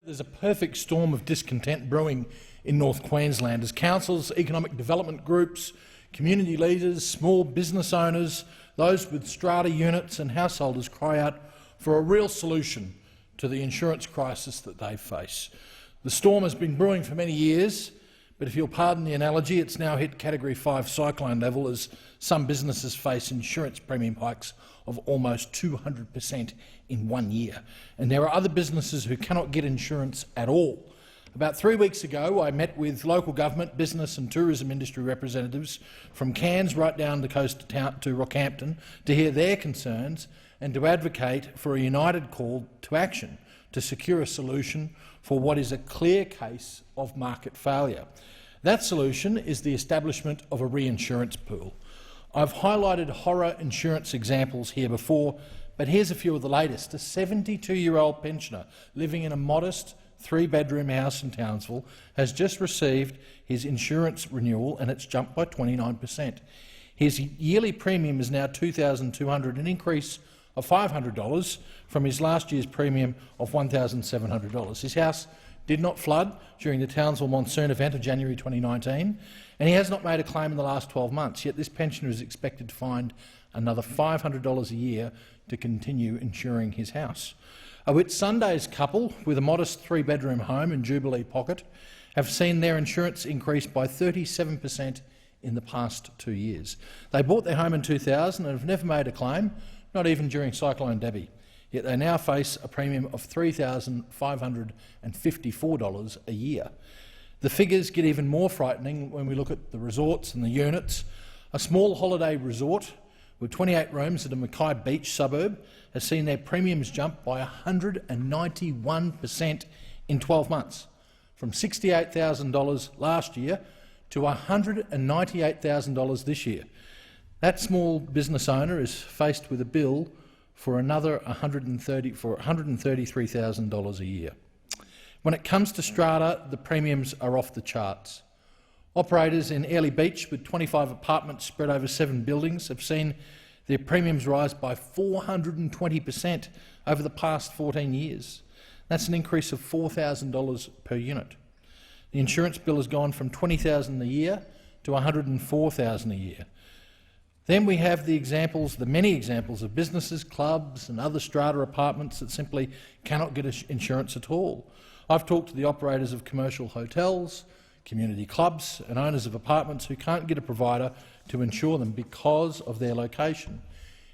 There's a perfect storm of discontent brewing in North Queensland as councils, economic development groups, community leaders, small business owners, those with strata units and householders cry out for a real solution to the insurance crisis that they face. The storm has been brewing for many years, but if you'll pardon the analogy, it's now hit Category 5 cyclone level as some businesses face insurance premium hikes of almost 200% in 1 year. And there are other businesses who cannot get insurance at all. About 3 weeks ago, I met with local government, business and tourism industry representatives from Cairns right down the coast to Rockhampton to hear their concerns and to advocate for a united call to action to secure a solution for what is a clear case of market failure. That solution is the establishment of a reinsurance pool. I've highlighted horror insurance examples here before, but here's a few of the latest. A 72-year-old pensioner living in a modest 3-bedroom house in Townsville has just received his insurance renewal and it's jumped by 29%. His yearly premium is now $2,200, an increase of $500 from his last year's premium of $1,700. His house did not flood during the Townsville monsoon event of January 2019, and he has not made a claim in the last 12 months, yet this pensioner is expected to find another $500 a year to continue insuring his house. A Whitsundays couple with a modest 3-bedroom home in Jubilee Pocket have seen their insurance increase by 37% in the past 2 years. They bought their home in 2000 and have never made a claim, not even during Cyclone Debbie, yet they now face a premium of $3,554 a year. The figures get even more frightening when we look at the resorts and the units. A small holiday resort with 28 rooms at a Mackay Beach suburb has seen their premiums jump by 191% in 12 months, from $68,000 last year to $198,000 this year. That small business owner is faced with a bill for another $133,000 a year. When it comes to strata, the premiums are off the charts. Operators in Airlie Beach with 25 apartments spread over 7 buildings have seen their premiums rise by 420% over the past 14 years. That's an increase of $4,000 per unit. The insurance bill has gone from $20,000 a year to $104,000 a year. Then we have the many examples of businesses, clubs and other strata apartments that simply cannot get insurance at all. I've talked to the operators of commercial hotels, community clubs and owners of apartments who can't get a provider to insure them because of their location.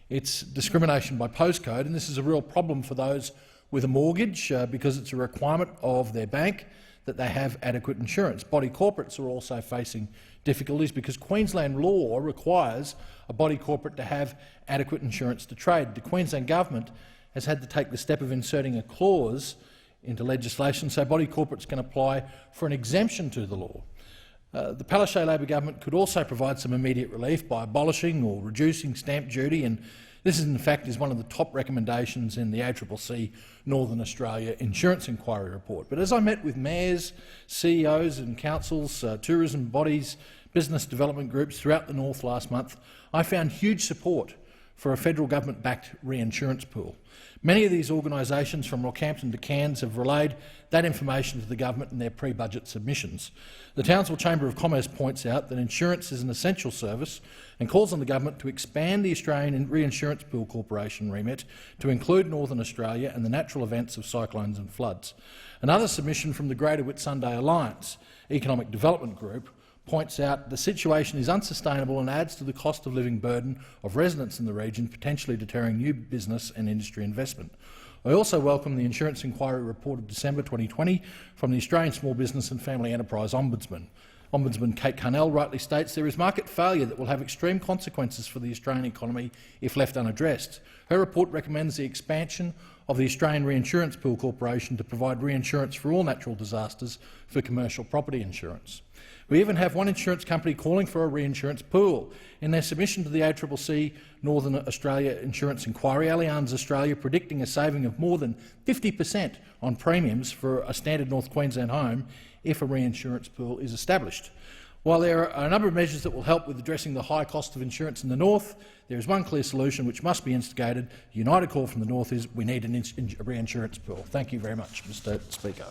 It's discrimination by postcode, and this is a real problem for those with a mortgage because it's a requirement of their bank that they have adequate insurance. Body corporates are also facing difficulties because Queensland law requires a body corporate to have adequate insurance to trade. The Queensland government has had to take the step of inserting a clause into legislation so body corporates can apply for an exemption to the law. The Palaszczuk Labor government could also provide some immediate relief by abolishing or reducing stamp duty, and this in fact is one of the top recommendations in the ACCC Northern Australia Insurance Inquiry Report. But as I met with mayors, CEOs and councils, tourism bodies, business development groups throughout the north last month, I found huge support for a federal government-backed reinsurance pool. Many of these organisations from Rockhampton to Cairns have relayed that information to the government in their pre-budget submissions. The Townsville Chamber of Commerce points out that insurance is an essential service and calls on the government to expand the Australian Reinsurance Pool Corporation remit to include Northern Australia and the natural events of cyclones and floods. Another submission from the Greater Whitsunday Alliance Economic Development Group points out the situation is unsustainable and adds to the cost of living burden of residents in the region, potentially deterring new business and industry investment. I also welcome the Insurance Inquiry Report of December 2020 from the Australian Small Business and Family Enterprise Ombudsman. Ombudsman Kate Carnell rightly states there is market failure that will have extreme consequences for the Australian economy if left unaddressed. Her report recommends the expansion of the Australian Reinsurance Pool Corporation to provide reinsurance for all natural disasters for commercial property insurance. We even have one insurance company calling for a reinsurance pool. In their submission to the ACCC Northern Australia Insurance Inquiry, Allianz Australia predicting a saving of more than 50% on premiums for a standard North Queensland home if a reinsurance pool is established. While there are a number of measures that will help with addressing the high cost of insurance in the north, there is one clear solution which must be instigated. The united call from the north is we need a reinsurance pool. Thank you very much, Mr. Speaker.